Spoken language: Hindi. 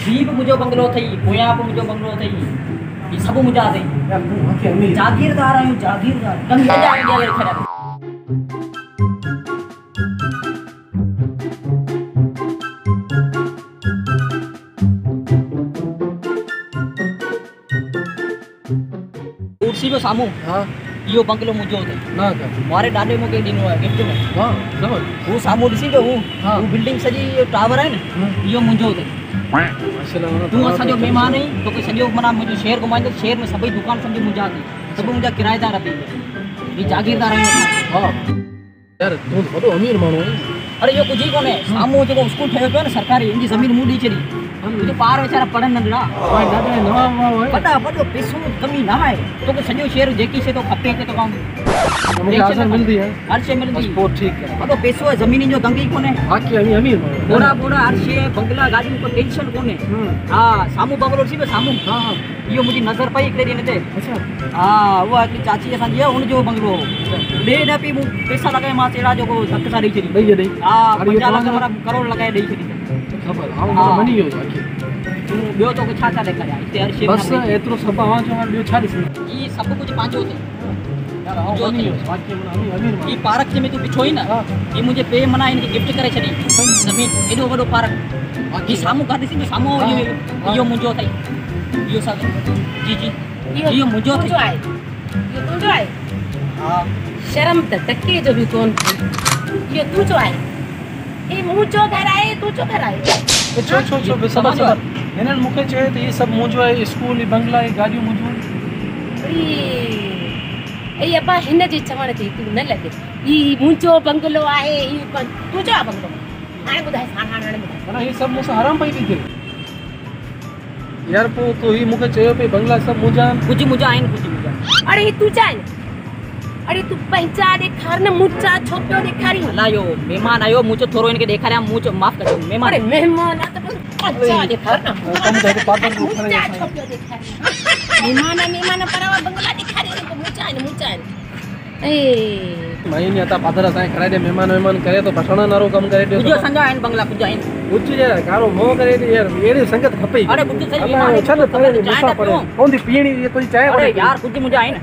हीअ बि मुंहिंजो बंगलो अथई, पोयां बि मुंहिंजो बंगलो अथई, हीअ सभु मुंहिंजा अथई। जागीरदार आहियूं, जागीरदार कम जा कुर्सी पे सामू हाँ यो बंगलो मुंहिंजो अथई ना का मारे ॾाॾे मूंखे ॾिनो आहे गिफ्ट में। हाँ समझ हू साम्हूं ॾिसी पियो हू हाँ। हू बिल्डिंग सॼी टावर आहे न इहो मुंहिंजो अथई। तूं असांजो महिमान आहीं, तोखे सॼो माना मुंहिंजो शहर घुमाईंदो, शहर में सभई दुकान सम्झ मुंहिंजा अथई, सभु मुंहिंजा किराएदार अथई, हीअ जागीरदार आहियूं असां। हाँ यार तू तो वॾो अमीर माण्हू आहीं। अरे इहो कुझु ई कोन्हे, साम्हूं जेको स्कूल ठहियो पियो न सरकारी, हिनजी ज़मीन मूं ॾेई छॾी। तुंहिंजो ॿार वीचारा पढ़नि नंढड़ा, वॾो पैसो कमी न आहे, तोखे सॼो शहर जेकी शइ तो खपे हिते तोखां मिलती है, हर शइ मिलंदी। पोइ ठीक है, वॾो पैसो आहे, ज़मीन जो दंग ई कोन्हे, बाक़ी अमीर माण्हू बोड़ा बोड़ा हर शइ, बंगला गाॾियूं, कोई टेंशन कोन्हे। हा साम्हूं बंगलो ॾिसी पियो साम्हूं, हाँ हाँ इहो मुंहिंजी नज़र पई हिकिड़े ॾींहं ते। अच्छा हा उहा हिकिड़ी चाची असांजी आहे, हुनजो बंगलो ॾे न पई, मूं पैसा लॻाए मां अहिड़ा जेको धक सां ॾेई छॾी। हा 50 लख करोड़ लॻाए ॾेई छॾी। ख़बर आऊं मनी वियो बाक़ी तूं ॿियो तोखे छा छा ॾेखारियां हिते हर शइ बस एतिरो सभु आवां जो ॿियो छा ॾिसणो। हीअ सभु कुझु पंहिंजो अथई। यार आऊं मनी वियो बाक़ी अमीर हीअ पार्क जे में तूं ॾिठो ई न, हीअ मुंहिंजे पे मना हिनखे गिफ्ट करे छॾी ज़मीन, एॾो वॾो पार्क। हीअ साम्हूं का ॾिसी साम्हूं इहो मुंहिंजो अथई, इहो सभु जी जी इहो मुंहिंजो अथई। आहे इहो तुंहिंजो आहे? हा शर्म त टके जो बि कोन, इहो तुंहिंजो आहे, ही मुंहिंजो घर आहे, तुंहिंजो घर आहे। छो छो छो सबर सबर हिननि मूंखे चयो त इहे सभु मुंहिंजो आहे, स्कूल बंगला गाॾियूं मुंहिंजो ऐं अब्बा हिन जे चवण ते तूं न लॻे, ही मुंहिंजो बंगलो आहे, ही तुंहिंजो आहे बंगलो। हाणे ॿुधाए, हाणे ॿुधाए माना हीअ सभु मूंसां हराम पई थी थिए यार। पोइ तूं हीअ मूंखे चयो पई बंगला सभु मुंहिंजा आहिनि, कुझु मुंहिंजा आहिनि, कुझु मुंहिंजा। अरे ही तुंहिंजा आहिनि, अरे तूं पंहिंजा ॾेखार न, मुंहिंजा छो पियो ॾेखारी? अला इहो महिमान आयो, मुंहिंजो थोरो हिनखे ॾेखारियां, मुंहिंजो माफ़ कजो महिमान। अरे महिमान आहे त पंहिंजा ॾेखार न, मुंहिंजा छो पियो ॾेखारी? महिमान पर बंगला ॾेखारे मुंहिंजा आहिनि, मुंहिंजा आहिनि। महीने आता पादर असांखे कराए ॾे, महिमान करे तो बसण नारो कमु करे ॾियो। कुझु असांजा आहिनि बंगला, कुझु आहिनि। कुझु यार कारो मोह करे ॾे यार, अहिड़ी संगत खपे। अरे कुझु सही छा न परे मूंसां परे पवंदी पीअणी तुंहिंजी चांहि। अरे यार कुझु मुंहिंजा आहिनि।